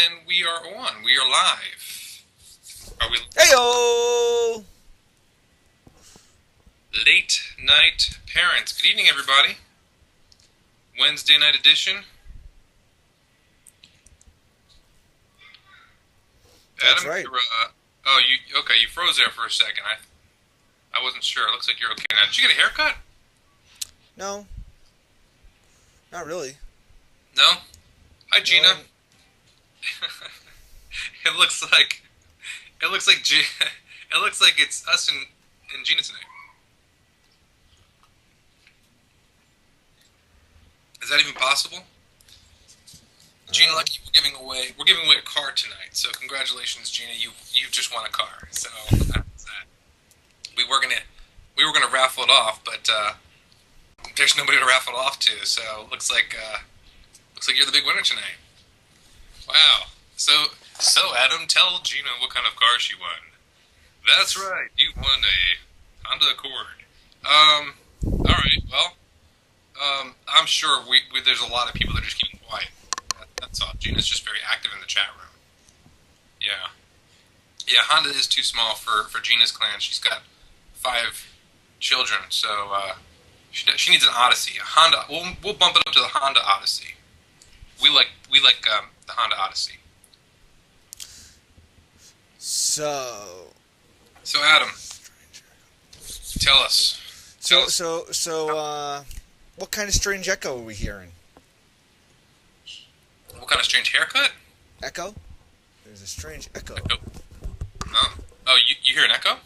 And we are on. We are live. Are we Heyo! late night parents? Good evening, everybody. Wednesday night edition. That's Adam, right. you okay? You froze there for a second. I wasn't sure. It looks like you're okay now. Did you get a haircut? No, not really. No. Hi, Gina. No, it looks like it looks like it's us and Gina tonight. Is that even possible? Gina, lucky we're giving away a car tonight. So congratulations, Gina. You've just won a car. So that's that. We were gonna raffle it off, but there's nobody to raffle it off to. So looks like you're the big winner tonight. Wow. So Adam, tell Gina what kind of car she won. That's right. You won a Honda Accord. All right. Well, I'm sure there's a lot of people that are just keeping quiet. That's all. Gina's just very active in the chat room. Yeah. Yeah, Honda is too small for Gina's clan. She's got 5 children, so she needs an Odyssey. A Honda. We'll bump it up to the Honda Odyssey. We like the Honda Odyssey. So, So Adam, tell us. what kind of strange echo are we hearing? What kind of strange haircut? Echo? There's a strange echo. Echo. Oh, you hear an echo?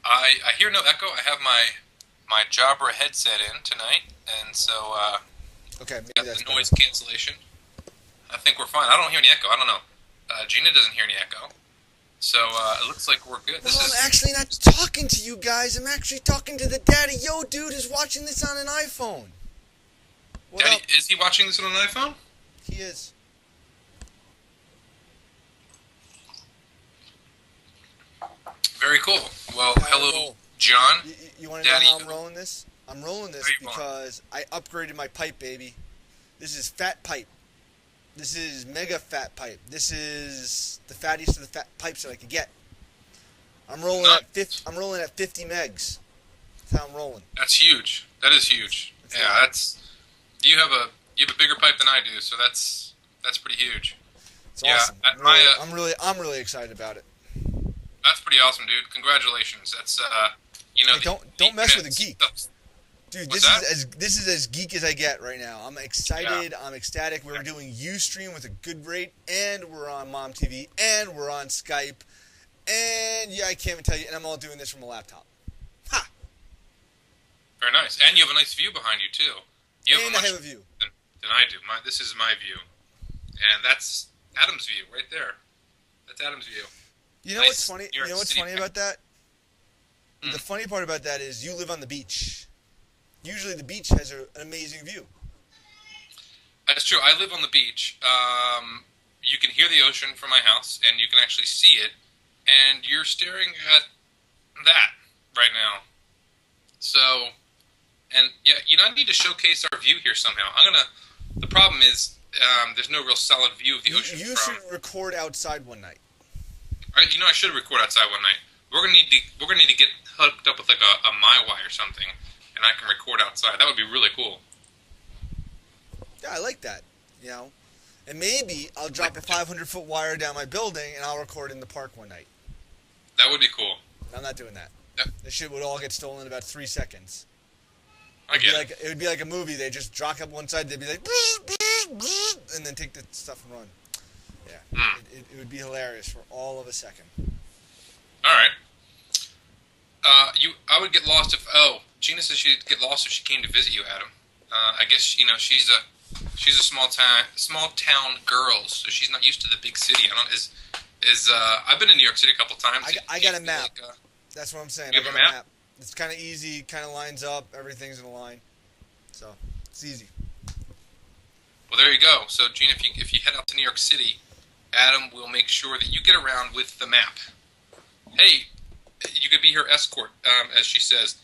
I hear no echo. I have my Jabra headset in tonight, and so Okay, maybe got that's the better. noise cancellation. I think we're fine. I don't hear any echo. I don't know. Gina doesn't hear any echo. So it looks like we're good. Well, I'm actually not talking to you guys. I'm actually talking to the daddy. Yo, dude is watching this on an iPhone. What Daddy, up? is he watching this on an iPhone? He is. Very cool. Well, How I hello, roll. John. You want to know Daddy. how I'm rolling this? I'm rolling this How you rolling? because I upgraded my pipe, baby. This is fat pipe. This is mega fat pipe. This is the fattiest of the fat pipes that I could get. I'm rolling Nice. at 50. I'm rolling at 50 megs. That's how I'm rolling. That's huge. That is huge. That's Yeah, right. that's you have a bigger pipe than I do, so that's pretty huge. It's Yeah, awesome. I'm really excited about it. That's pretty awesome, dude. Congratulations. That's Hey, don't mess with a internet geek. stuff. Dude, What's this is as geek as I get right now. I'm excited. I'm ecstatic. We're doing Ustream with a good rate, and we're on Mom TV, and we're on Skype, and yeah, I can't even tell you. And I'm all doing this from a laptop. Ha! Very nice, and you have a nice view behind you too. You And I have a view. than I do. This is my view, and that's Adam's view right there. That's Adam's view. You know Nice what's funny? New You York know what's City funny pipe. about that? Hmm. The funny part about that is you live on the beach. Usually, the beach has an amazing view. That's true. I live on the beach. You can hear the ocean from my house, and you can actually see it. And you're staring at that right now. So, and yeah, I need to showcase our view here somehow. The problem is, there's no real solid view of the ocean. You should record outside one night. I should record outside one night. We're gonna need to get hooked up with like a MiWi or something, and I can record outside. That would be really cool. Yeah, I like that. You know, and maybe I'll drop a 500-foot wire down my building and I'll record in the park one night. That would be cool. I'm not doing that. Yeah. This shit would all get stolen in about 3 seconds. I get it. It would be like a movie. They just drop up one side. They'd be like, and then take the stuff and run. Yeah, it would be hilarious for all of a second. All right. I would get lost if. Oh, Gina says she'd get lost if she came to visit you, Adam. I guess she's a small town girl, so she's not used to the big city. I've been in New York City a couple times. I got a map. That's what I'm saying. You I have got a map? It's kind of easy. Kind of lines up. Everything's in a line. So it's easy. Well, there you go. So, Gina, if you head out to New York City, Adam will make sure that you get around with the map. Hey, you could be her escort, as she says.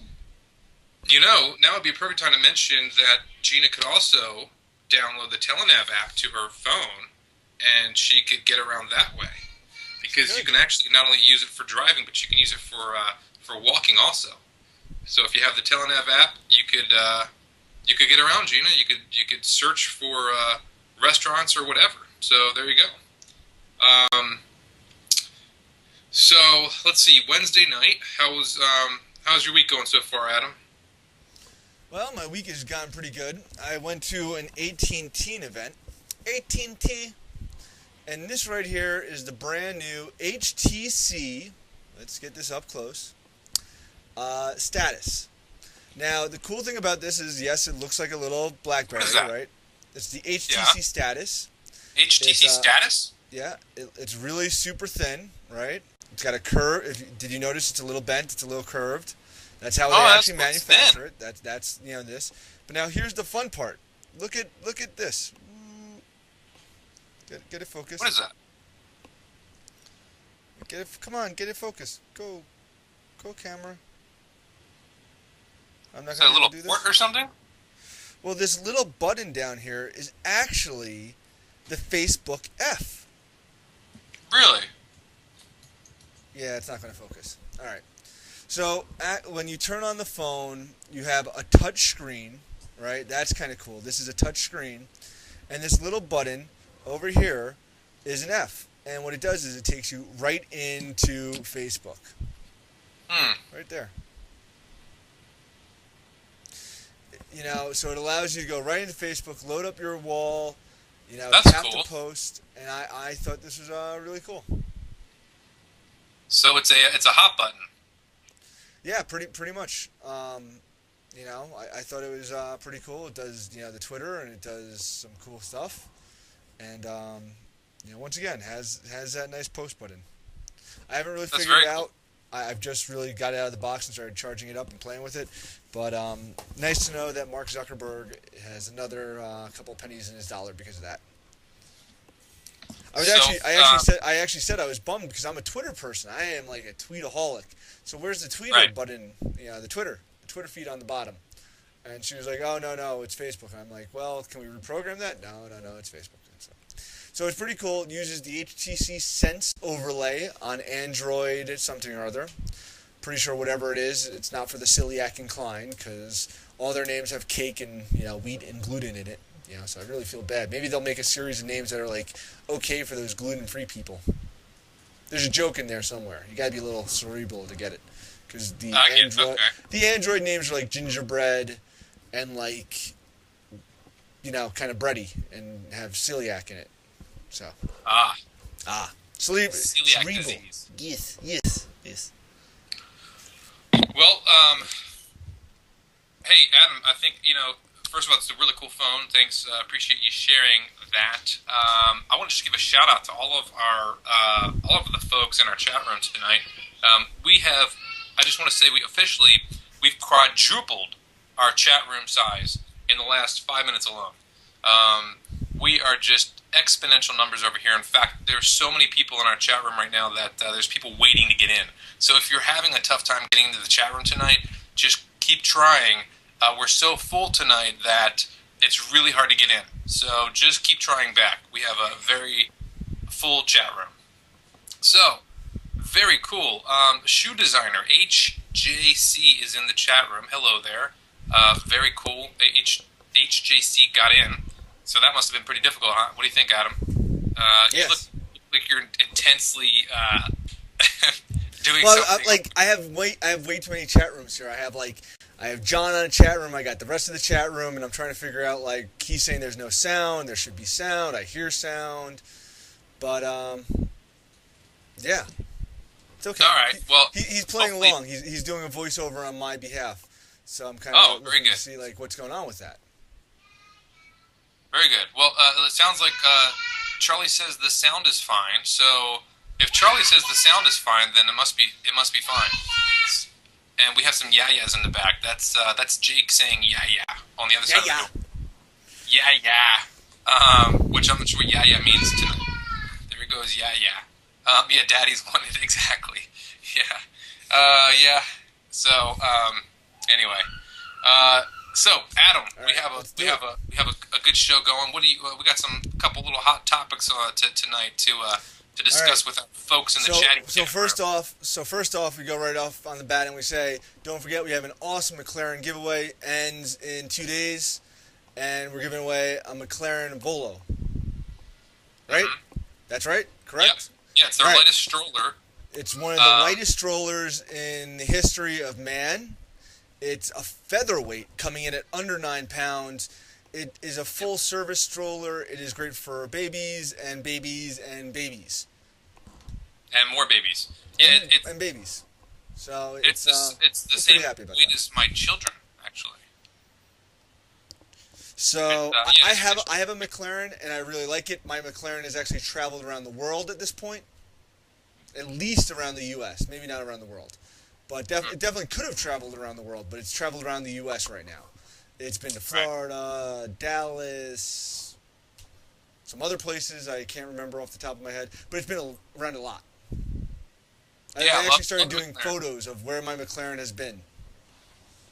Now would be a perfect time to mention that Gina could also download the Telenav app to her phone, and she could get around that way. Because you can actually not only use it for driving, but you can use it for walking also. So if you have the Telenav app, you could get around, Gina. You could search for restaurants or whatever. So there you go. So let's see. Wednesday night. How's your week going so far, Adam? Well, my week has gone pretty good. I went to an 18-teen event. 18T. And this right here is the brand new HTC, let's get this up close, Status. Now, the cool thing about this is, yes, it looks like a little BlackBerry, right? It's the HTC Status. HTC Status? Yeah, it's really super thin, right? It's got a curve. Did you notice it's a little bent? It's a little curved. That's how they actually manufacture it. That's this. But now here's the fun part. Look at this. Get it focused. What is that? Come on, get it focused. Go, camera. I'm not going to do this. Is that a little port or something? Well, this little button down here is actually the Facebook F. Really? Yeah, it's not going to focus. All right. So when you turn on the phone, you have a touch screen, right? That's kind of cool. This is a touch screen, and this little button over here is an F, and what it does is it takes you right into Facebook. Right there. So it allows you to go right into Facebook, load up your wall, tap the post, and I thought this was really cool. So it's a hot button. Yeah, pretty much. I thought it was pretty cool. It does the Twitter, and it does some cool stuff. And once again, has that nice post button. I haven't really figured it out. I've just really got it out of the box and started charging it up and playing with it. But nice to know that Mark Zuckerberg has another couple pennies in his dollar because of that. I actually said I was bummed because I'm a Twitter person. I am like a tweetaholic. So where's the tweeter button? The Twitter feed on the bottom. And she was like, "Oh no, it's Facebook." And I'm like, "Well, can we reprogram that?" No, it's Facebook. So it's pretty cool. It uses the HTC Sense overlay on Android something or other. Pretty sure whatever it is, it's not for the celiac inclined because all their names have cake and wheat and gluten in it. So I really feel bad. Maybe they'll make a series of names that are like okay for those gluten-free people. There's a joke in there somewhere. You gotta be a little cerebral to get it, because the Android names are like gingerbread and like kind of bready and have celiac in it. So celiac disease. Yes. Well, hey Adam, I think first of all, it's a really cool phone. Thanks, appreciate you sharing that. I want to just give a shout out to all of the folks in our chat room tonight. I just want to say we've quadrupled our chat room size in the last 5 minutes alone. We are just exponential numbers over here. In fact, there's so many people in our chat room right now that there's people waiting to get in. So if you're having a tough time getting into the chat room tonight, just keep trying. We're so full tonight that it's really hard to get in. So just keep trying back. We have a very full chat room. So, very cool. Shoe designer HJC is in the chat room. Hello there. Very cool. HJC got in. So that must have been pretty difficult, huh? What do you think, Adam? Yes. You look like you're intensely doing something. I have way too many chat rooms here. I have John on a chat room. I got the rest of the chat room, and I'm trying to figure out, he's saying there's no sound. There should be sound. I hear sound. But, yeah. It's okay. All right. Well, he's playing along. He's doing a voiceover on my behalf. So I'm kind of looking to see, what's going on with that. Very good. Well, it sounds like Charlie says the sound is fine. So if Charlie says the sound is fine, then it must be fine. And we have some yayas in the back. That's Jake saying yeah on the other side of the door. Yeah. Which I'm not sure what yaya means tonight. There he goes, yeah. Yeah, Daddy's wanted exactly. Yeah. Yeah. So anyway, So, Adam, All we right, have a let's we do it. have a good show going. What do you? We got some couple little hot topics tonight to All right. discuss with our folks in the So chatting so room. first off, we go right off on the bat and we say, don't forget we have an awesome McLaren giveaway. Ends in 2 days, and we're giving away a McLaren Volo. Right? Mhm. That's right. Yep. Correct. Yeah, it's their All right. latest stroller. It's one of the lightest strollers in the history of man. It's a featherweight, coming in at under 9 pounds. It is a full-service stroller. It is great for babies and babies and babies. And more babies. Yeah, And babies. So it's the I'm same pretty happy about weight that. as my children, actually. So And, yeah, I have a McLaren and I really like it. My McLaren has actually traveled around the world at this point, at least around the U.S. Maybe not around the world, but it definitely could have traveled around the world. But it's traveled around the U.S. right now. It's been to Florida, Dallas, some other places I can't remember off the top of my head, but it's been around a lot. Yeah, I I actually started love doing McLaren. photos of where my McLaren has been.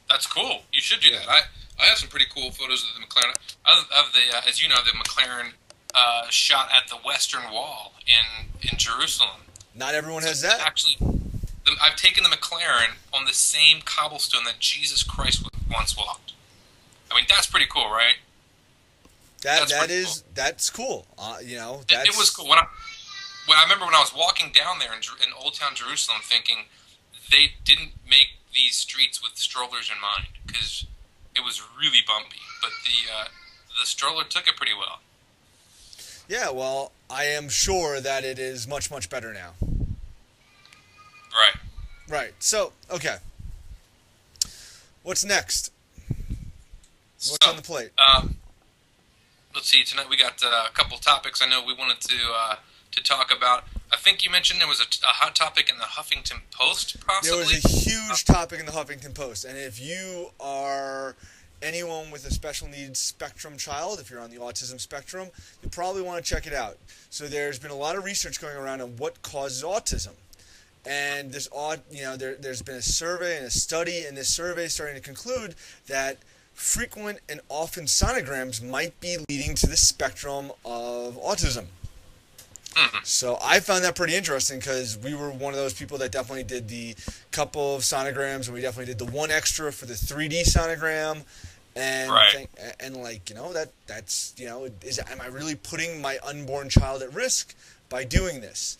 That's cool. You should do that. I have some pretty cool photos of the McLaren. Of the, as you know, the McLaren shot at the Western Wall in Jerusalem. Not everyone has that. Actually, I've taken the McLaren on the same cobblestone that Jesus Christ once walked. I mean, that's pretty cool, right? That's cool. It was cool. When I remember when I was walking down there in Old Town Jerusalem, thinking they didn't make these streets with strollers in mind because it was really bumpy. But the stroller took it pretty well. Yeah, well, I am sure that it is much, much better now. Right. Right. So, okay. What's next? What's on the plate? Let's see. Tonight we got a couple topics. I know we wanted to talk about. I think you mentioned there was a hot topic in the Huffington Post, possibly. There was a huge topic in the Huffington Post, and if you are anyone with a special needs spectrum child, if you're on the autism spectrum, you probably want to check it out. So there's been a lot of research going around on what causes autism. And there's been a survey and a study, and this survey is starting to conclude that frequent and often sonograms might be leading to the spectrum of autism. So I found that pretty interesting because we were one of those people that definitely did the couple of sonograms, and we definitely did the one extra for the 3D sonogram. And Right. that's am I really putting my unborn child at risk by doing this?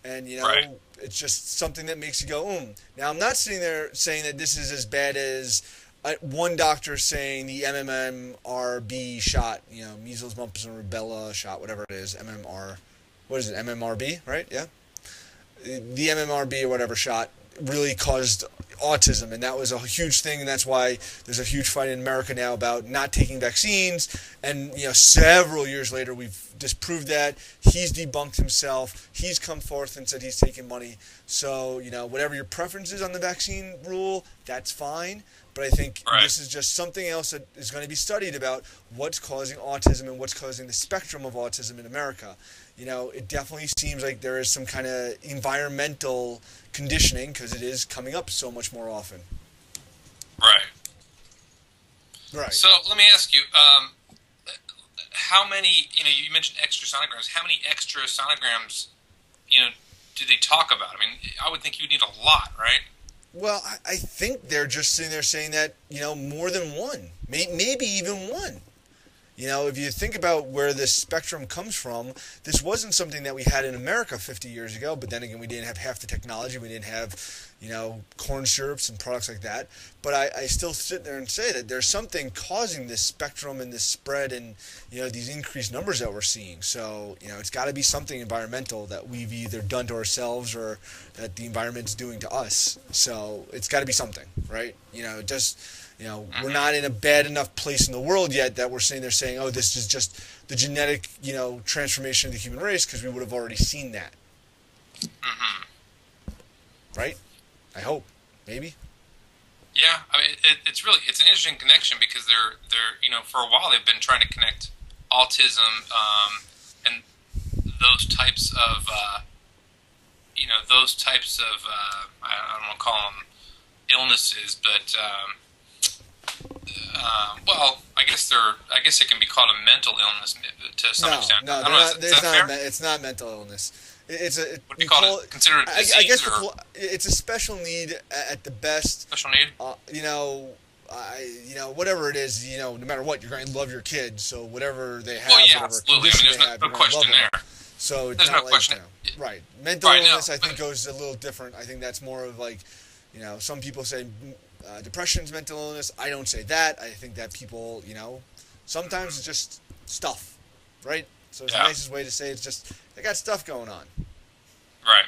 And Right. it's just something that makes you go, Now I'm not sitting there saying that this is as bad as one doctor saying the MMRB shot, measles, mumps, and rubella shot, whatever it is, MMR. What is it? MMRB, right? Yeah. The MMRB or whatever shot really caused autism, and that was a huge thing, and that's why there's a huge fight in America now about not taking vaccines. And several years later, we've disproved that. He's debunked himself. He's come forth and said he's taking money. So whatever your preference is on the vaccine rule, that's fine. But I think this is just something else that is going to be studied about what's causing autism and what's causing the spectrum of autism in America. It definitely seems like there is some kind of environmental conditioning because it is coming up so much more often. Right. Right. So let me ask you, how many? You mentioned extra sonograms. How many extra sonograms? Do they talk about? I mean, I would think you need a lot, right? Well, I think they're just sitting there saying that, more than one, maybe even one. If you think about where this spectrum comes from, this wasn't something that we had in America 50 years ago, but then again, we didn't have half the technology. We didn't have, corn syrups and products like that. But I still sit there and say that there's something causing this spectrum and this spread and, these increased numbers that we're seeing. So, it's got to be something environmental that we've either done to ourselves or that the environment's doing to us. So it's got to be something, right? We're not in a bad enough place in the world yet that we're saying oh, this is just the genetic, transformation of the human race, because we would have already seen that. Mm-hmm. Right? I hope. Maybe. Yeah, I mean, it's an interesting connection because they're for a while they've been trying to connect autism and those types of I don't want to call them illnesses, but well, I guess it can be called a mental illness to some No, extent. no, I don't know. Is that fair? It's not mental illness. It's a Would be you called call it. considered a I disease guess or it's a special need at the best. special need? You know, whatever it is, no matter what, you're going to love your kids. So whatever they have, Well, yeah, whatever absolutely. I mean, condition there's they no, have, no you're going to love question them. there. So it's There's not no like, question. right. Mental Right, no, illness, I think, goes a little different. I think that's more of like, some people say depression's mental illness. I don't say that. I think that people, sometimes it's just stuff, right? So it's the Yeah. nicest way to say it's just they got stuff going on. Right.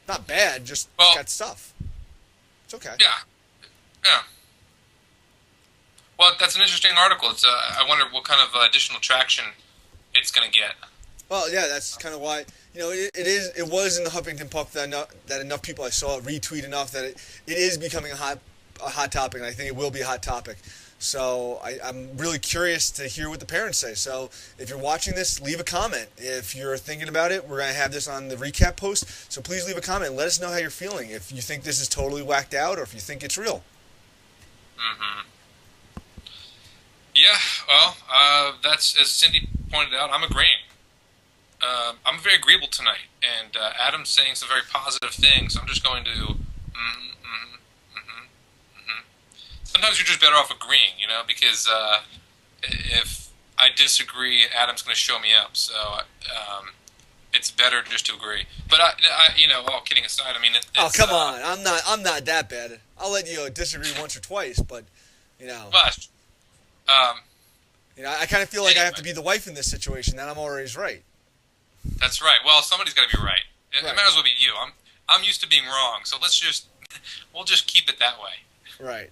Not bad, just Well- got stuff. It's okay. Yeah. Yeah. Well, that's an interesting article. It's I wonder what kind of additional traction it's going to get. Well, yeah, that's kind of why it was in the Huffington Post that enough people I saw it retweet enough that it is becoming a hot topic, and I think it will be a hot topic. So I'm really curious to hear what the parents say. So if you're watching this, leave a comment. If you're thinking about it, we're going to have this on the recap post. So please leave a comment and let us know how you're feeling. If you think this is totally whacked out or if you think it's real. Mm-hmm. Yeah, well, that's, as Cindy pointed out, I'm agreeing. I'm very agreeable tonight, and Adam's saying some very positive things. So I'm just going to, Sometimes you're just better off agreeing, because if I disagree, Adam's going to show me up. So it's better just to agree. But all kidding aside, I mean, come on, I'm not that bad. I'll let you disagree once or twice, but But I kind of feel like I have to be the wife in this situation. That I'm always right. That's right. Well, somebody's got to be right. It Right. might as well be you. I'm used to being wrong, so we'll just keep it that way. Right.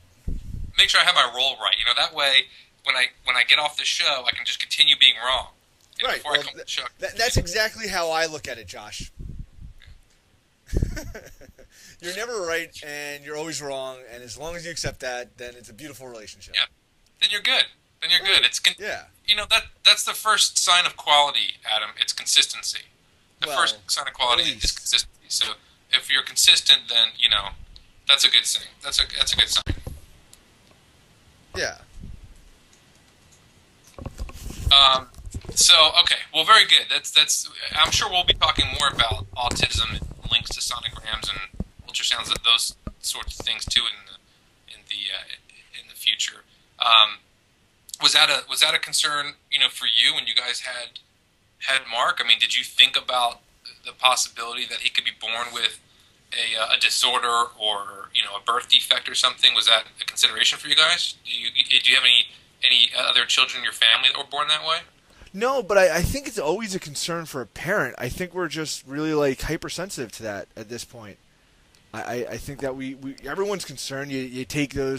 Make sure I have my role right. That way when I get off the show, I can just continue being wrong. And Right. Before Well, I come to the show, that's exactly how I look at it, Josh. You're never right, and you're always wrong. And as long as you accept that, then it's a beautiful relationship. Yeah. Then you're good. Then you're good. It's Yeah. that's the first sign of quality, Adam. It's consistency. The Well, first sign of quality at is least. consistency. So if you're consistent, then that's a good thing. That's a good sign. Yeah. So okay, well, very good. That's. I'm sure we'll be talking more about autism and links to sonograms and ultrasounds, and those sorts of things too in the future. Was that a concern for you when you guys had Mark? I mean, did you think about the possibility that he could be born with a disorder or a birth defect or something? Was that a consideration for you guys? Do you have any other children in your family that were born that way? No, but I think it's always a concern for a parent. I think we're just really hypersensitive to that at this point. I think that we everyone's concerned. You take the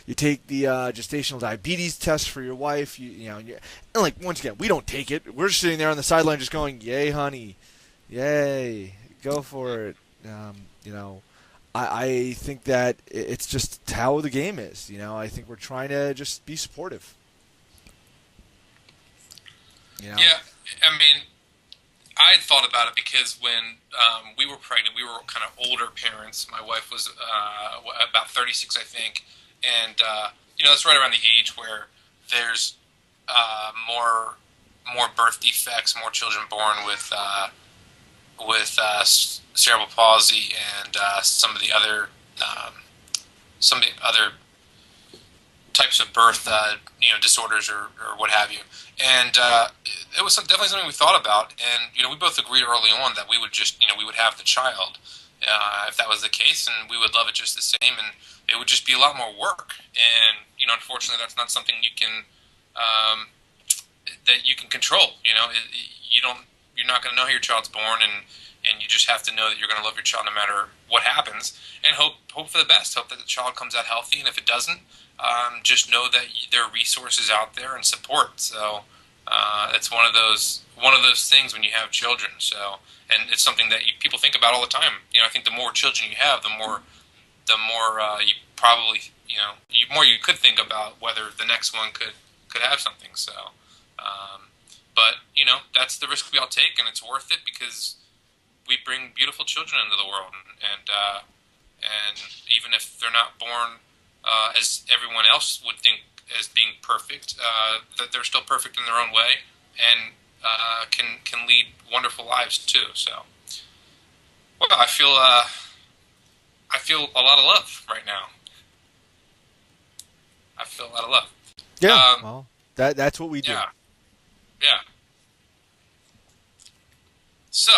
gestational diabetes test for your wife. And once again, we don't take it. We're just sitting there on the sideline, just going, "Yay, honey, yay, go for it." I think that it's just how the game is. I think we're trying to just be supportive. Yeah, I mean, I had thought about it because when we were pregnant, we were kind of older parents. My wife was about 36, I think, and that's right around the age where there's more birth defects, more children born with cerebral palsy and some of the other types of birth disorders or what have you. And it was definitely something we thought about, and we both agreed early on that we would just we would have the child if that was the case, and we would love it just the same, and it would just be a lot more work. And unfortunately, that's not something you can control. You're not going to know how your child's born, and you just have to know that you're going to love your child no matter what happens, and hope for the best. Hope that the child comes out healthy, and if it doesn't, just know that there are resources out there and support. So it's one of those things when you have children. So, and it's something that people think about all the time. I think the more children you have, the more you probably more you could think about whether the next one could have something. So, but that's the risk we all take, and it's worth it because we bring beautiful children into the world, and even if they're not born as everyone else would think as being perfect. That they're still perfect in their own way, and can lead wonderful lives too. So, well, I feel a lot of love right now. I feel a lot of love. Yeah. Um, Well, that's what we do. yeah, yeah. So,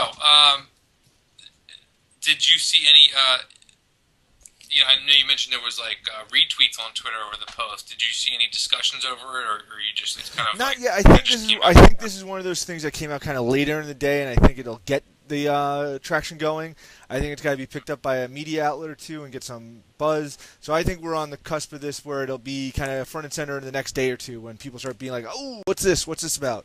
did you see any? I know you mentioned there was like retweets on Twitter over the post. Did you see any discussions over it, or you just it's kind of Not like yet. it just came I out? think this is one of those things that came out kind of later in the day, and I think it'll get the traction going. I think it's got to be picked up by a media outlet or two and get some buzz. So I think we're on the cusp of this, where it'll be kind of front and center in the next day or two when people start being like, "Oh, what's this? What's this about?"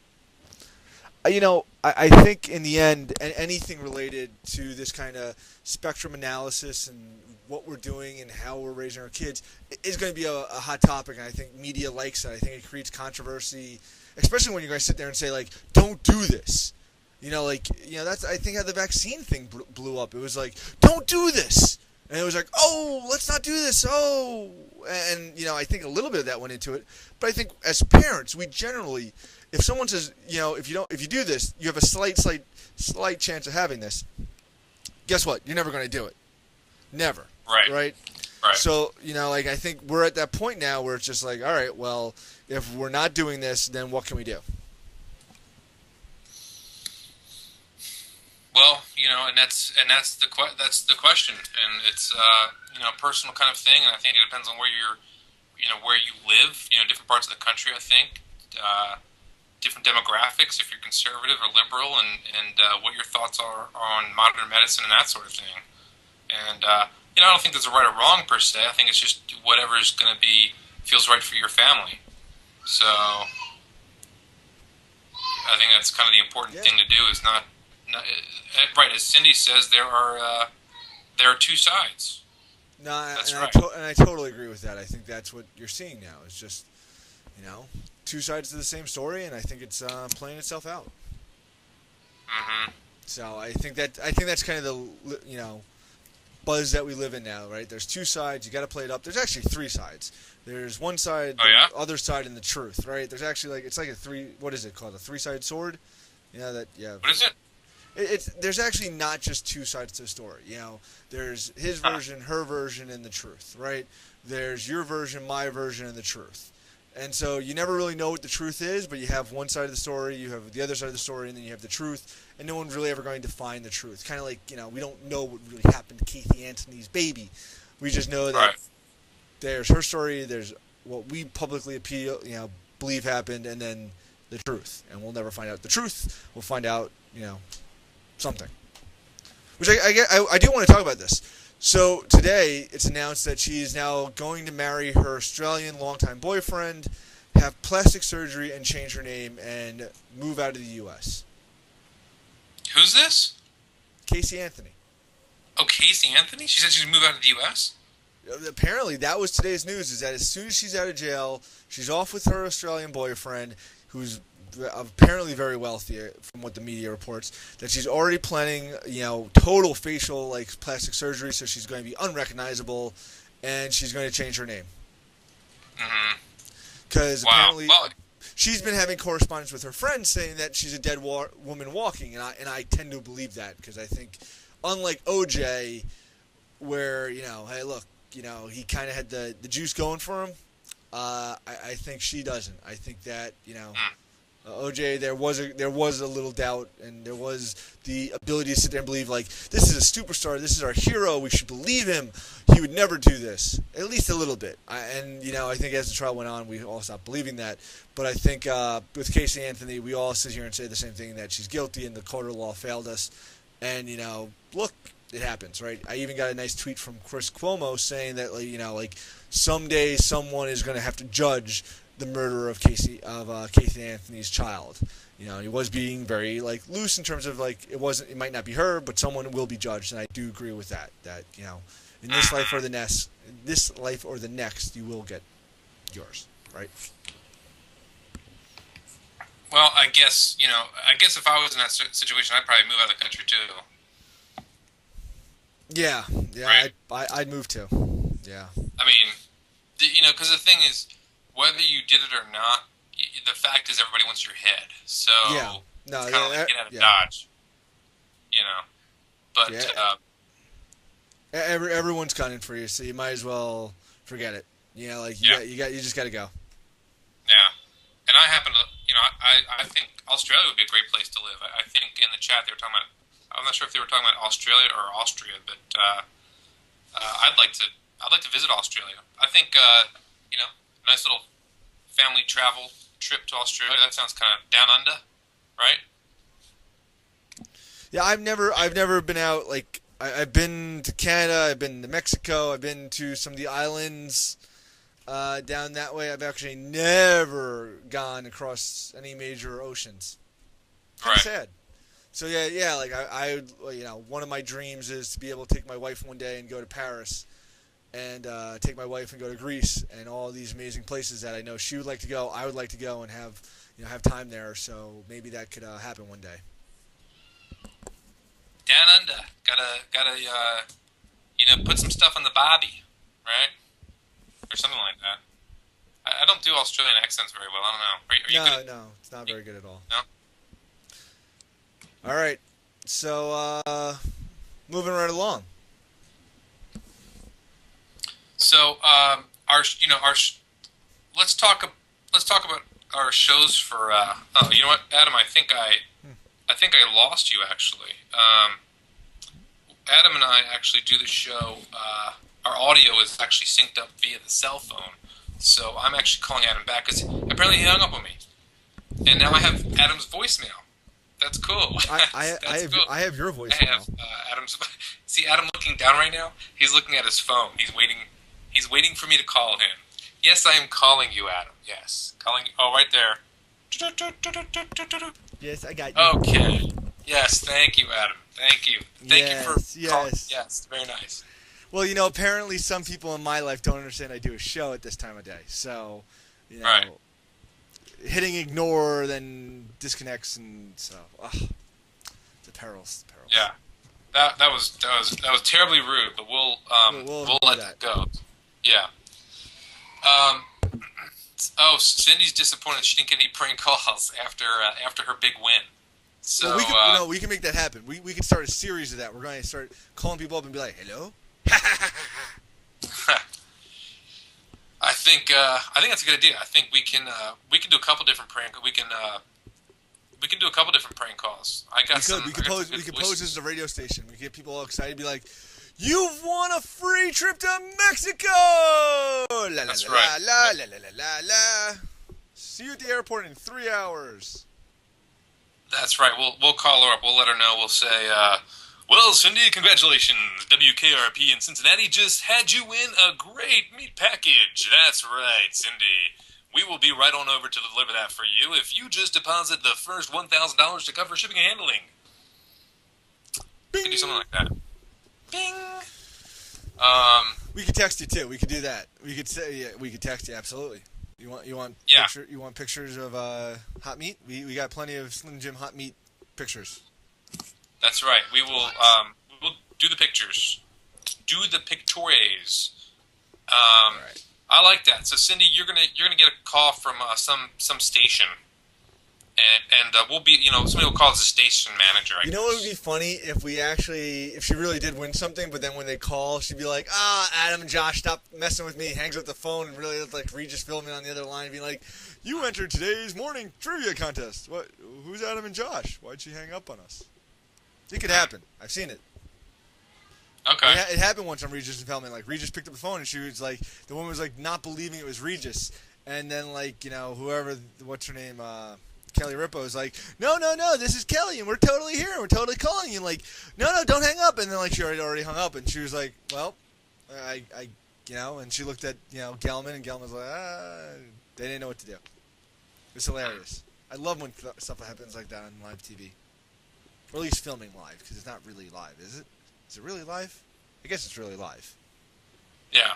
I think in the end, anything related to this kind of spectrum analysis and what we're doing and how we're raising our kids is going to be a hot topic, and I think media likes it. I think it creates controversy, especially when you're going to sit there and say, like, don't do this. That's, I think, how the vaccine thing blew up. It was like, don't do this. And it was like, oh, let's not do this. Oh, and, I think a little bit of that went into it. But I think as parents, we generally, if someone says, if you do this, you have a slight chance of having this. Guess what? You're never going to do it. Never. Right. Right. Right. So, I think we're at that point now where it's just like, all right, well, if we're not doing this, then what can we do? Well, and that's the question, and it's a personal kind of thing, and I think it depends on where where you live, different parts of the country. I think different demographics, if you're conservative or liberal, and what your thoughts are on modern medicine and that sort of thing. And I don't think there's a right or wrong per se. I think it's just whatever is going to feels right for your family. So I think that's kind of the important thing to do is not right, as Cindy says, there are two sides. No, that's and right. I totally agree with that. I think that's what you're seeing now. It's just, two sides to the same story, and I think it's playing itself out. Mm-hmm. So I think that's kind of the buzz that we live in now, right? There's two sides. You got to play it up. There's actually three sides. There's one side, the other side, and the truth, right? There's actually it's like what is it called? A three-sided sword? What is it? There's actually not just two sides to the story. There's his version, her version, and the truth, right? There's your version, my version, and the truth. And so you never really know what the truth is, but you have one side of the story, you have the other side of the story, and then you have the truth, and no one's really ever going to find the truth. Kind of like, we don't know what really happened to Casey Anthony's baby. We just know that there's her story, there's what we publicly believe happened, and then the truth. And we'll never find out the truth. We'll find out, something. Which I do want to talk about this. So today it's announced that she is now going to marry her Australian longtime boyfriend, have plastic surgery, and change her name and move out of the U.S. Who's this? Casey Anthony. Oh, Casey Anthony? She said she's going to move out of the U.S.? Apparently, that was today's news, is that as soon as she's out of jail, she's off with her Australian boyfriend, who's apparently very wealthy, from what the media reports, that she's already planning, total facial, plastic surgery, so she's going to be unrecognizable, and she's going to change her name. Mm-hmm. Because apparently she's been having correspondence with her friends saying that she's a dead woman walking, and I tend to believe that, because I think, unlike OJ, where, hey, look, he kind of had the juice going for him, I think she doesn't. I think that, OJ, there was a little doubt, and there was the ability to sit there and believe, this is a superstar, this is our hero, we should believe him, he would never do this, at least a little bit. I think as the trial went on, we all stopped believing that. But I think with Casey Anthony, we all sit here and say the same thing, that she's guilty and the court of law failed us. And, look, it happens, right? I even got a nice tweet from Chris Cuomo saying that, someday someone is going to have to judge the murder of Casey Anthony's child. He was being very loose in terms of it might not be her, but someone will be judged, and I do agree with that. That in this life or the next, you will get yours, right? Well, I guess if I was in that situation, I'd probably move out of the country too. Yeah, right? I'd move too. Yeah. I mean, because the thing is, whether you did it or not, the fact is everybody wants your head. So Yeah. No. it's kind of like get out of Yeah. Dodge, you know. But Yeah. Everyone's gunning for you, so you might as well forget it. You know, like you just got to go. yeah. And I happen to, I think Australia would be a great place to live. I think in the chat they were talking about. I'm not sure if they were talking about Australia or Austria, but I'd like to visit Australia. I think a nice little family travel trip to Australia. That sounds kind of down under, right? Yeah, I've never been out. Like I've been to Canada, I've been to Mexico, I've been to some of the islands down that way. I've actually never gone across any major oceans. Kind of sad. So yeah. Like I, one of my dreams is to be able to take my wife one day and go to Paris, and take my wife and go to Greece and all these amazing places that I know she would like to go. I would like to go and have time there. So maybe that could happen one day. Down under, gotta put some stuff on the bobby, right, or something like that. I don't do Australian accents very well. I don't know. Are you good? No, it's not very good at all. No. All right, so moving right along. So let's talk about our shows for. You know what, Adam? I think I lost you actually. Adam and I actually do the show. Our audio is actually synced up via the cell phone, so I'm actually calling Adam back because apparently he hung up on me, and now I have Adam's voicemail. That's cool. I have your voicemail. I have Adam's. See Adam looking down right now. He's looking at his phone. He's waiting. He's waiting for me to call him. Yes, I am calling you, Adam. Yes, calling you. Oh, right there. Yes, I got you. Okay. Yes, thank you, Adam. Thank you. Thank you for calling. Yes, very nice. Well, apparently some people in my life don't understand I do a show at this time of day. So, right. Hitting ignore then disconnects, and so it's a peril. Yeah, that was terribly rude, but we'll let that go. Yeah. Cindy's disappointed she didn't get any prank calls after her big win. So we can make that happen. We can start a series of that. We're going to start calling people up and be like, "Hello." I think that's a good idea. I think we can do a couple different prank. We can do a couple different prank calls. We could pose this as a radio station. We get people all excited, be like, "You've won a free trip to Mexico!" That's right. La la la la la la. See you at the airport in 3 hours. That's right. We'll call her up. We'll let her know. We'll say, well, Cindy, congratulations. WKRP in Cincinnati just had you win a great meat package. That's right, Cindy. We will be right on over to deliver that for you if you just deposit the first $1,000 to cover shipping and handling. We can do something like that. Bing. We could text you too. We could do that. We could say we could text you absolutely. You want pictures of hot meat? We got plenty of Slim Jim hot meat pictures. That's right. We will we'll do the pictures. Do the pictures. Right. I like that. So Cindy, you're gonna get a call from some station. And we'll be, somebody will call us a station manager. I guess. What would be funny if she really did win something, but then when they call, she'd be like, Adam and Josh, stop messing with me, hangs up the phone, and really looks like Regis filming on the other line, and be like, you entered today's morning trivia contest. What? Who's Adam and Josh? Why'd she hang up on us? It could happen. I've seen it. Okay. It happened once on Regis and Feldman. Like, Regis picked up the phone, and she was like, the woman was like not believing it was Regis, and then whoever, what's her name, Kelly Ripo is like, no, this is Kelly, and we're totally here, and we're totally calling you. Like, no, don't hang up. And then she already hung up, and she was like, well, I and she looked at Gelman, and Gelman was like, they didn't know what to do. It's hilarious. I love when stuff happens like that on live TV, or at least filming live, because it's not really live, is it? Is it really live? I guess it's really live. Yeah.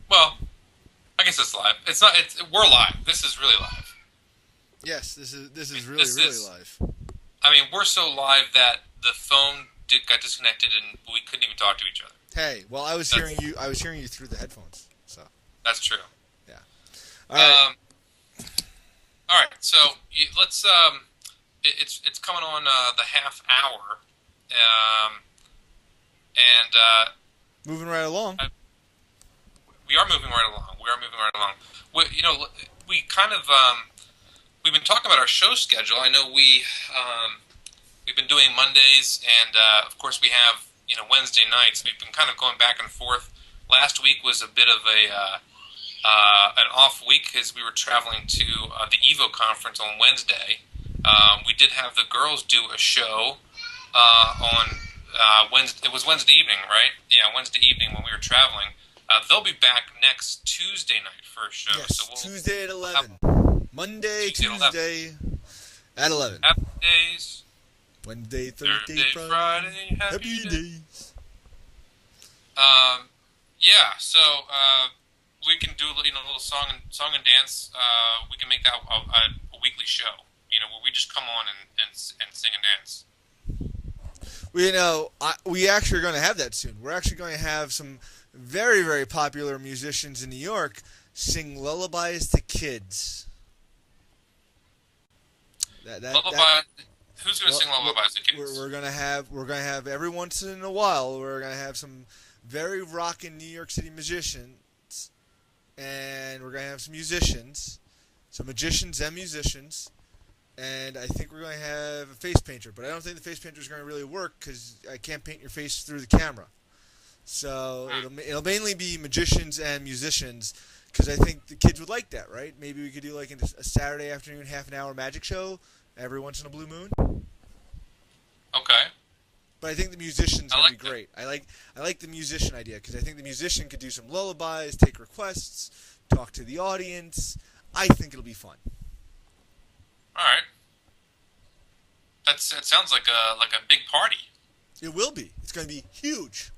Well, I guess it's live. It's not. We're live. This is really live. Yes, this is really live. I mean, we're so live that the phone got disconnected and we couldn't even talk to each other. Hey, well, I was hearing you through the headphones. So that's true. Yeah. All right. All right. So let's. It's coming on the half hour, and Moving right along. we are moving right along. We are moving right along. We kind of we've been talking about our show schedule. I know we've been doing Mondays, and of course we have Wednesday nights. We've been kind of going back and forth. Last week was a bit of an off week because we were traveling to the Evo conference on Wednesday. We did have the girls do a show on Wednesday. It was Wednesday evening, right? Yeah, Wednesday evening when we were traveling. They'll be back next Tuesday night for a show. Yes, So Tuesday at 11. Monday, Tuesday at 11. Happy days. Wednesday, Thursday, Friday, happy days. days. Yeah, so we can do a little song and dance. We can make that a weekly show. Where we just come on and sing and dance. We actually are going to have that soon. We're actually going to have some very, very popular musicians in New York sing lullabies to kids. Who's going to sing lullabies to kids? We're going to have every once in a while. We're going to have some very rockin' New York City musicians, and we're going to have some musicians, some magicians and musicians. And I think we're going to have a face painter, but I don't think the face painter is going to really work because I can't paint your face through the camera. So it'll mainly be magicians and musicians because I think the kids would like that, right? Maybe we could do like a Saturday afternoon half-an-hour magic show every once in a blue moon. Okay. But I think the musician's going to be great. That. I like the musician idea because I think the musician could do some lullabies, take requests, talk to the audience. I think it'll be fun. All right. That sounds like a big party. It will be. It's going to be huge.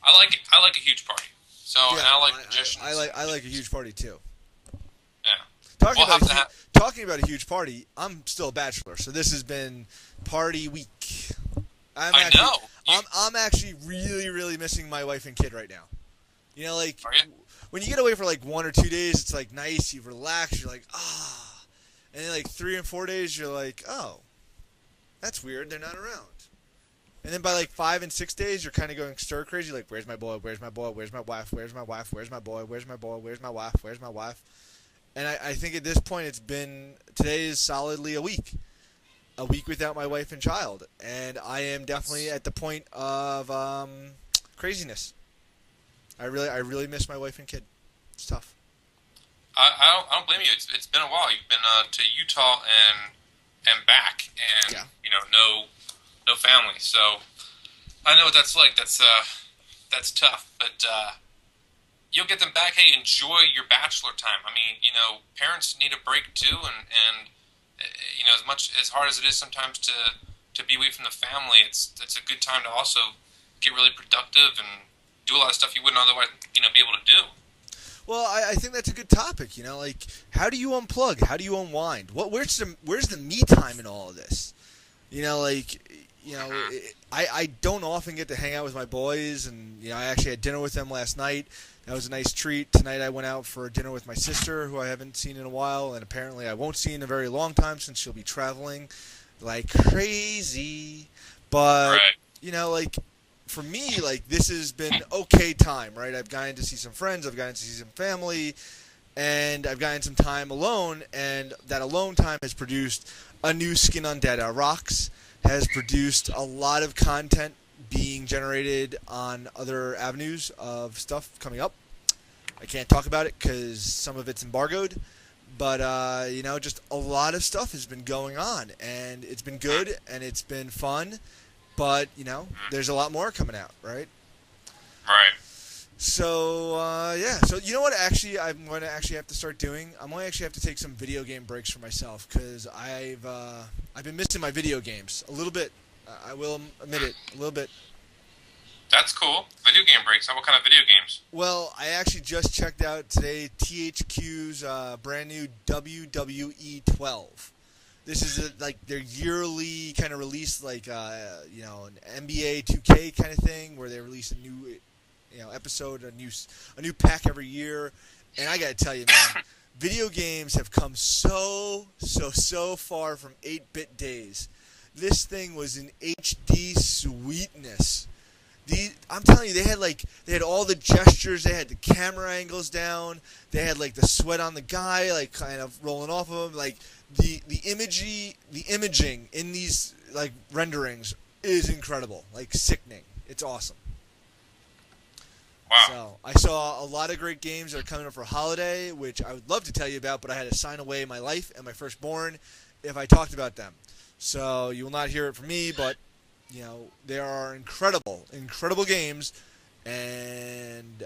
I like it. I like a huge party. So Yeah, and I like magicians. I like a huge party too. Yeah. Talking about a huge party, I'm still a bachelor, so this has been party week. I know. I'm actually really, really missing my wife and kid right now. Are you? When you get away for like 1 or 2 days, it's like nice. You relax. You're like, ah. And then like 3 and 4 days, you're like, oh, that's weird. They're not around. And then by like 5 and 6 days, you're kind of going stir crazy. Like, where's my boy? Where's my boy? Where's my wife? Where's my wife? Where's my boy? Where's my boy? Where's my wife? Where's my wife? And I think at this point, today is solidly a week without my wife and child. And I am definitely at the point of craziness. I really miss my wife and kid. It's tough. I don't blame you. It's been a while. You've been to Utah and back, and no family. So I know what that's like. That's tough. But you'll get them back. Hey, enjoy your bachelor time. I mean, parents need a break too, and as hard as it is sometimes to be away from the family, it's a good time to also get really productive and do a lot of stuff you wouldn't otherwise, be able to do. Well, I think that's a good topic. Like how do you unplug? How do you unwind? Where's the me time in all of this? I don't often get to hang out with my boys, and I actually had dinner with them last night. That was a nice treat. Tonight I went out for dinner with my sister, who I haven't seen in a while, and apparently I won't see in a very long time since she'll be traveling like crazy. But right. For me, this has been okay time, right? I've gotten to see some friends, I've gotten to see some family, and I've gotten some time alone, and that alone time has produced a new Skin on Dada Rocks, has produced a lot of content being generated on other avenues of stuff coming up. I can't talk about it because some of it's embargoed, but just a lot of stuff has been going on, and it's been good, and it's been fun. But, there's a lot more coming out, right? Right. So, So, you know what I'm going to have to start doing? I'm going to actually have to take some video game breaks for myself because I've been missing my video games a little bit. I will admit it, a little bit. That's cool. Video game breaks. What kind of video games? Well, I actually just checked out today THQ's brand new WWE 12. This is their yearly kind of release, an NBA 2K kind of thing, where they release a new episode, a new pack every year. And I gotta tell you, man, video games have come so far from 8-bit days. This thing was in HD sweetness. I'm telling you, they had all the gestures, they had the camera angles down, they had like the sweat on the guy, like kind of rolling off of him, like the imaging in these like renderings is incredible, like sickening. It's awesome. Wow. So I saw a lot of great games that are coming up for holiday, which I would love to tell you about, but I had to sign away my life and my firstborn if I talked about them. So you will not hear it from me, but they are incredible games, and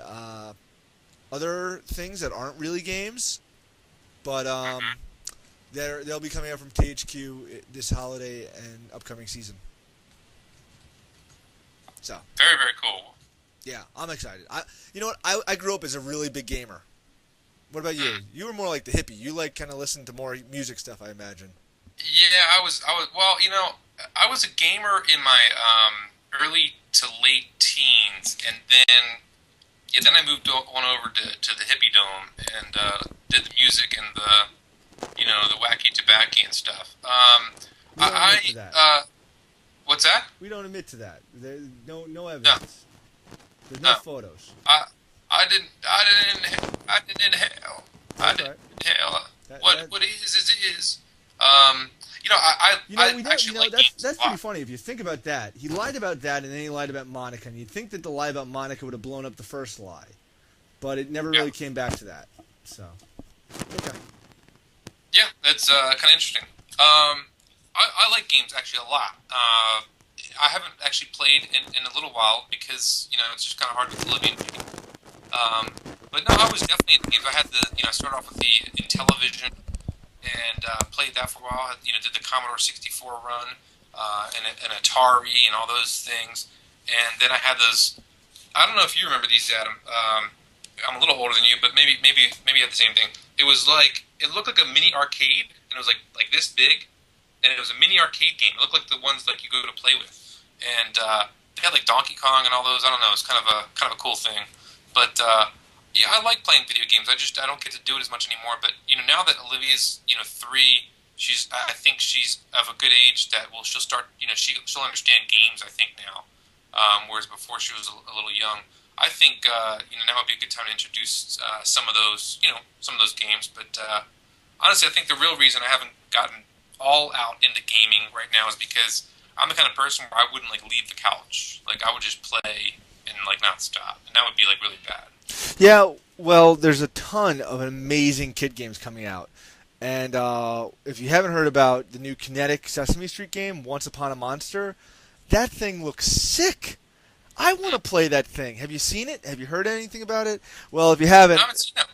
other things that aren't really games, but they'll be coming out from THQ this holiday and upcoming season. So very, very cool. Yeah, I'm excited. You know what? I grew up as a really big gamer. What about you? You were more like the hippie. You kind of listened to more music stuff, I imagine. Yeah, I was. Well, I was a gamer in my early to late teens, and then I moved on over to the hippie dome and did the music and the wacky tobacco and stuff. We don't admit to that. What's that? We don't admit to that. There's no evidence. There's no photos. I didn't inhale. I didn't inhale. What is. That's pretty funny if you think about that. He lied about that, and then he lied about Monica. And you'd think that the lie about Monica would have blown up the first lie, but it never really came back to that. So, okay. Yeah, that's kind of interesting. I like games actually a lot. I haven't actually played in a little while because it's just kind of hard with Oblivion. But no, I was definitely in games. I had I started off with the Intellivision and played that for a while. Did the Commodore 64 run and Atari and all those things. And then I had those. I don't know if you remember these, Adam. I'm a little older than you, but maybe you had the same thing. It was it looked like a mini arcade, and it was like this big, and it was a mini arcade game. It looked like the ones you go to play with, and they had like Donkey Kong and all those. I don't know. It's kind of a cool thing, but yeah, I like playing video games. I don't get to do it as much anymore. But now that Olivia's 3, I think she's of a good age that she'll start she'll understand games. I think now, whereas before she was a little young. I think now would be a good time to introduce some of those games. But honestly, I think the real reason I haven't gotten all out into gaming right now is because I'm the kind of person where I wouldn't leave the couch. I would just play and not stop, and that would be really bad. Yeah, well, there's a ton of amazing kid games coming out, and if you haven't heard about the new Kinetic Sesame Street game, Once Upon a Monster, that thing looks sick. I want to play that thing. Have you seen it? Have you heard anything about it? Well, if you haven't,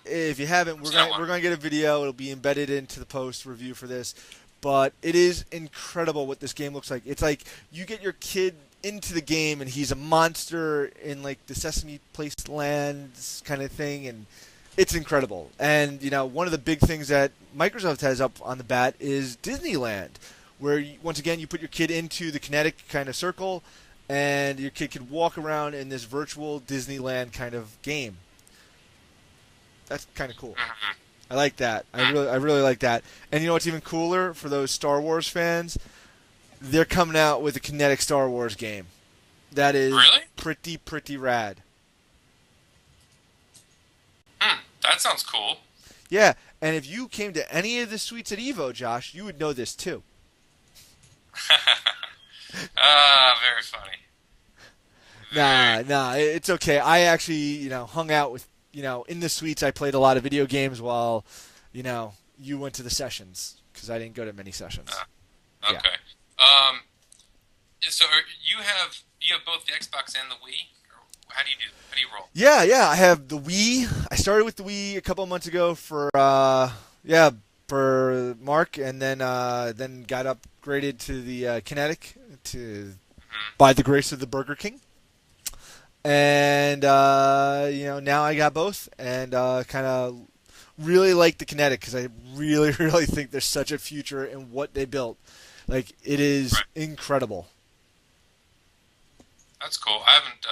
we're going to get a video. It'll be embedded into the post review for this. But it is incredible what this game looks like. It's like you get your kid into the game and he's a monster in the Sesame Place lands kind of thing, and it's incredible. And one of the big things that Microsoft has up on the bat is Disneyland, where once again you put your kid into the kinetic kind of circle, and your kid could walk around in this virtual Disneyland kind of game. That's kind of cool. I like that. I really like that. And you know what's even cooler for those Star Wars fans? They're coming out with a kinetic Star Wars game. That is pretty rad. That sounds cool. Yeah, and if you came to any of the suites at Evo, Josh, you would know this too. Very funny. Nah, it's okay. I actually, hung out with, in the suites. I played a lot of video games while, you went to the sessions because I didn't go to many sessions. Okay. Yeah. So you have both the Xbox and the Wii? Or how do you roll? Yeah. I have the Wii. I started with the Wii a couple of months ago for Mark, and then got upgraded to the Kinetic by the grace of the Burger King. And now I got both, and kind of really like the Kinetic because I really think there's such a future in what they built. It is incredible. That's cool. I haven't.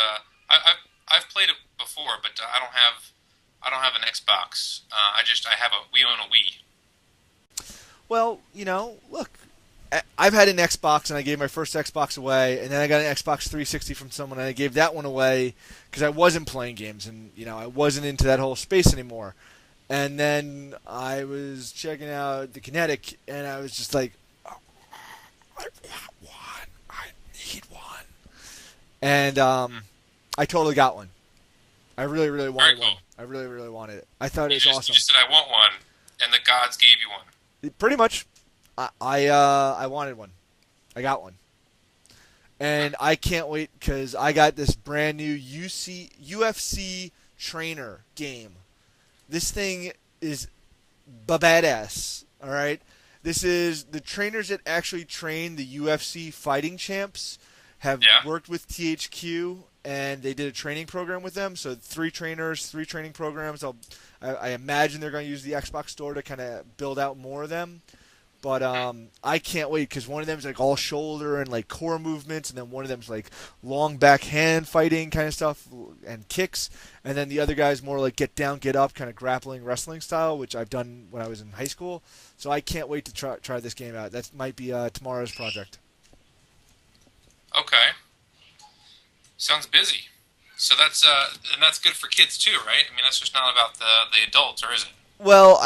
I've played it before, but I don't have an Xbox. We own a Wii. Well, look, I've had an Xbox, and I gave my first Xbox away, and then I got an Xbox 360 from someone, and I gave that one away because I wasn't playing games, and I wasn't into that whole space anymore. And then I was checking out the Kinetic, and I was just like, oh, I want one. I need one. And I totally got one. I really, really wanted one. I really, really wanted it. I thought it was awesome. You just said, I want one, and the gods gave you one. Pretty much. I wanted one. I got one. And I can't wait because I got this brand new UFC trainer game. This thing is badass, all right? This is the trainers that actually train the UFC fighting champs have worked with THQ, and they did a training program with them. So 3 trainers, 3 training programs. I imagine they're going to use the Xbox Store to kind of build out more of them. But I can't wait because one of them is like all shoulder and like core movements, and then one of them is like long backhand fighting kind of stuff and kicks, and then the other guy is more like get down, get up, kind of grappling wrestling style, which I've done when I was in high school. So I can't wait to try this game out. That might be tomorrow's project. Okay, sounds busy. So that's good for kids too, right? I mean, that's just not about the adults, or is it? Well,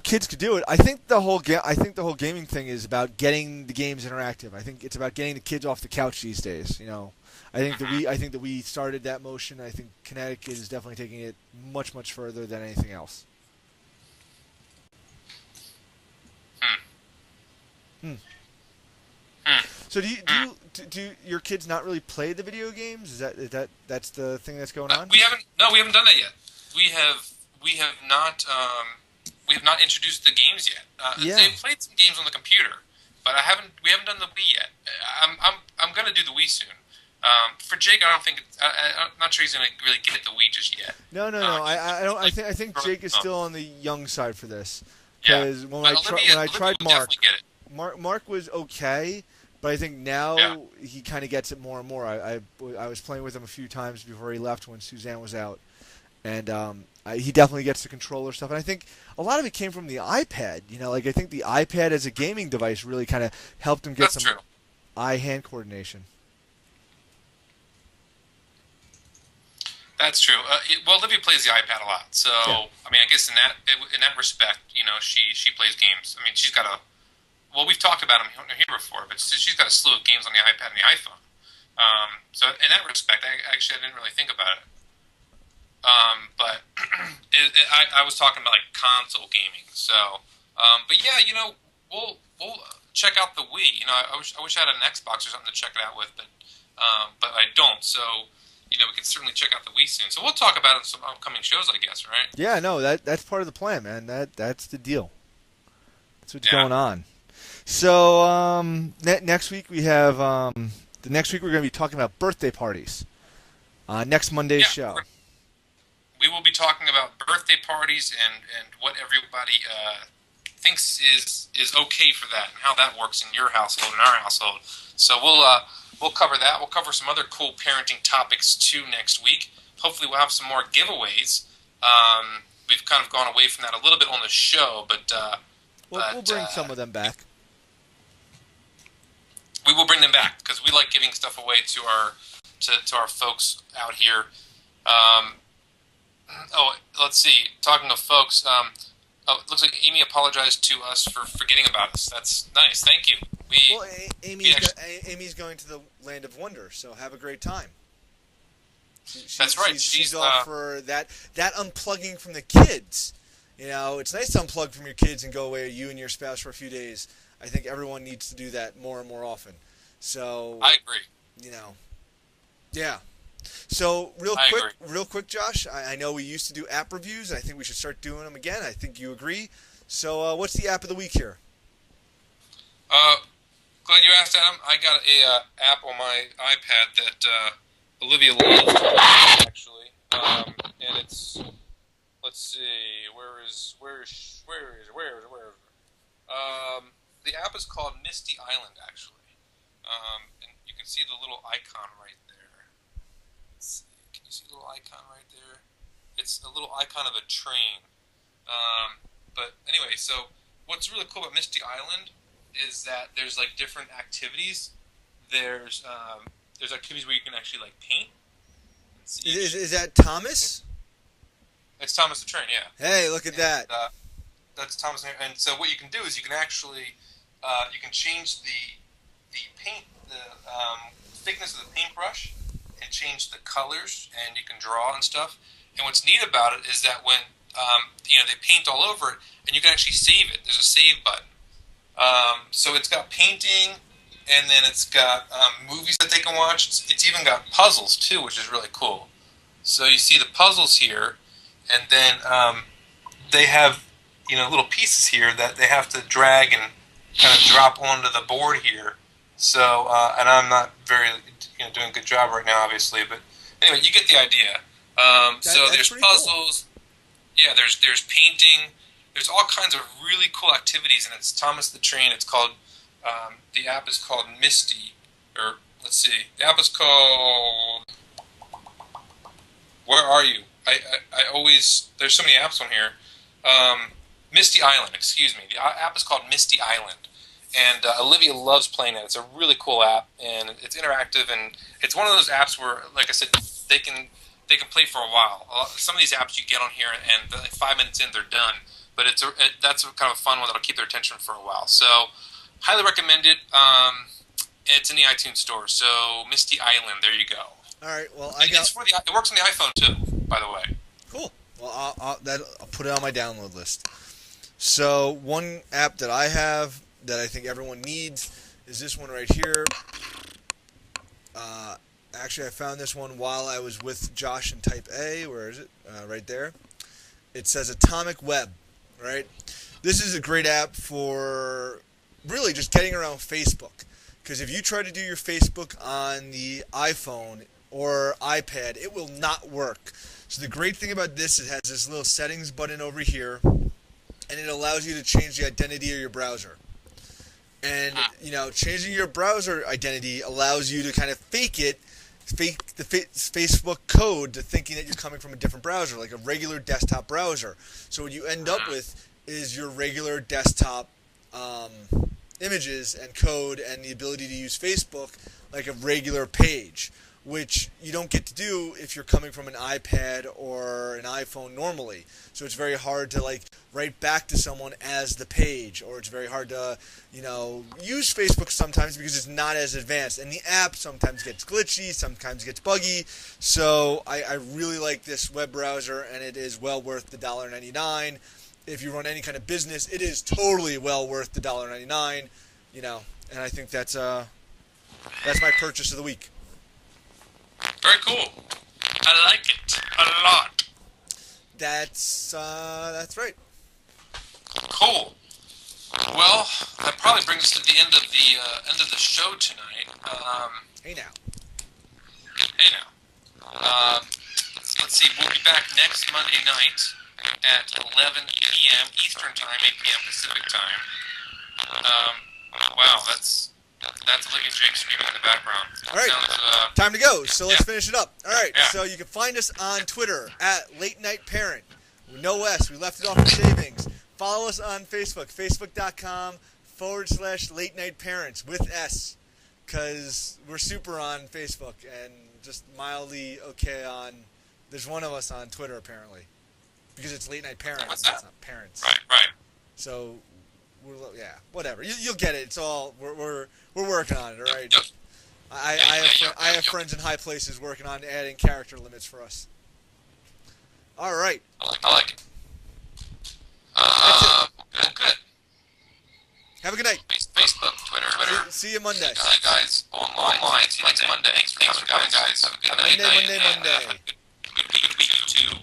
kids could do it. I think the whole gaming thing is about getting the games interactive. I think it's about getting the kids off the couch these days. I think that we started that motion. I think Kinetic is definitely taking it much, much further than anything else. So do your kids not really play the video games? That's the thing that's going on? We haven't done that yet. We have not introduced the games yet. They've played some games on the computer, but we haven't done the Wii yet. I'm gonna do the Wii soon. For Jake, I'm not sure he's gonna really get the Wii just yet. No. I don't. I think Jake is still on the young side for this. Because when I tried Mark was okay, but I think now he kind of gets it more and more. I was playing with him a few times before he left when Suzanne was out. And he definitely gets the controller stuff. And I think a lot of it came from the iPad. I think the iPad as a gaming device really kind of helped him get some eye-hand coordination. That's true. Olivia plays the iPad a lot. So, I mean, I guess in that respect, she plays games. I mean, she's got we've talked about them here before, but she's got a slew of games on the iPad and the iPhone. So in that respect, I didn't really think about it. But I was talking about like console gaming. So, but yeah, we'll check out the Wii. I wish I had an Xbox or something to check it out with, but I don't. So, we can certainly check out the Wii soon. So we'll talk about it in some upcoming shows, I guess, right? Yeah, no, that's part of the plan, man. That's the deal. That's what's going on. So next week we have next week we're going to be talking about birthday parties. Next Monday's show. We will be talking about birthday parties and what everybody thinks is okay for that and how that works in your household and our household. So we'll cover that. We'll cover some other cool parenting topics too next week. Hopefully we'll have some more giveaways. We've kind of gone away from that a little bit on the show, but we'll bring some of them back. We will bring them back because we like giving stuff away to our folks out here. Let's see. Talking of folks, it looks like Amy apologized to us for forgetting about us. That's nice. Thank you. Amy's going to the Land of Wonder, so have a great time. That's right. She's off for that unplugging from the kids. It's nice to unplug from your kids and go away, you and your spouse, for a few days. I think everyone needs to do that more and more often. So I agree. Yeah. So real quick, Josh. I know we used to do app reviews, and I think we should start doing them again. I think you agree. So what's the app of the week here? Glad you asked, Adam. I got a app on my iPad that Olivia loves, actually, and it's. Let's see. Where is? The app is called Misty Island, actually, and you can see the little icon right there. Let's see. Can you see the little icon right there? It's a little icon of a train. But anyway, so what's really cool about Misty Island is that there's like different activities. There's activities where you can actually like paint. Is that Thomas? It's Thomas the Train, yeah. Hey, look at that. That's Thomas, and so what you can do is you can actually you can change the paint thickness of the paintbrush and change the colors, and you can draw and stuff. And what's neat about it is that when they paint all over it, and you can actually save it. There's a save button. So it's got painting, and then it's got movies that they can watch. It's even got puzzles too, which is really cool. So you see the puzzles here, and then they have little pieces here that they have to drag and kind of drop onto the board here. So and I'm not very doing a good job right now, obviously, but anyway, you get the idea. So there's puzzles. Cool. Yeah, there's painting. There's all kinds of really cool activities, and it's Thomas the Train. It's called the app is called Misty, or let's see, the app is called. Where are you? I always there's so many apps on here. Misty Island, excuse me. The app is called Misty Island, and Olivia loves playing that. It's a really cool app, and it's interactive, and it's one of those apps where, like I said, they can play for a while. Some of these apps you get on here, and 5 minutes in, they're done. But that's kind of a fun one that'll keep their attention for a while. So, highly recommend it. It's in the iTunes store. So, Misty Island, there you go. All right. Well, it works on the iPhone too, by the way. Cool. Well, I'll put it on my download list. So, one app that I have that I think everyone needs is this one right here. Actually, I found this one while I was with Josh in Type A. Where is it? Right there. It says Atomic Web. Right? This is a great app for really just getting around Facebook. Because if you try to do your Facebook on the iPhone or iPad, it will not work. So the great thing about this, it has this little settings button over here, and it allows you to change the identity of your browser. And, changing your browser identity allows you to kind of fake the Facebook code to thinking that you're coming from a different browser, like a regular desktop browser. So what you end up with is your regular desktop images and code and the ability to use Facebook like a regular page, which you don't get to do if you're coming from an iPad or an iPhone normally. So it's very hard to write back to someone as the page, or it's very hard to use Facebook sometimes because it's not as advanced, and the app sometimes gets glitchy, sometimes gets buggy. So I really like this web browser, and it is well worth the $1.99. If you run any kind of business, it is totally well worth the $1.99. And I think that's my purchase of the week. Very cool. I like it a lot. That's right. Cool. Well, that probably brings us to the end of the show tonight. Hey now. Let's see. We'll be back next Monday night at 11 p.m. Eastern Time, 8 p.m. Pacific Time. Wow, that's Olivia and Jake screaming in the background. All right, time to go. So let's finish it up. All right, so you can find us on Twitter at Late Night Parent. No S. We left it off in savings. Follow us on Facebook, facebook.com/Late Night Parents with S, because we're super on Facebook and just mildly okay on. There's one of us on Twitter apparently, because it's Late Night Parents. What's that? It's not Parents. Right. So, whatever. You'll get it. It's all we're working on it. All right. I have friends in high places working on adding character limits for us. All right. I like it. Good. Have a good night. Facebook, Twitter. See you Monday. Guys, online. See you next Monday. Thanks for coming, guys. Have a good night. Monday. Good week, you too.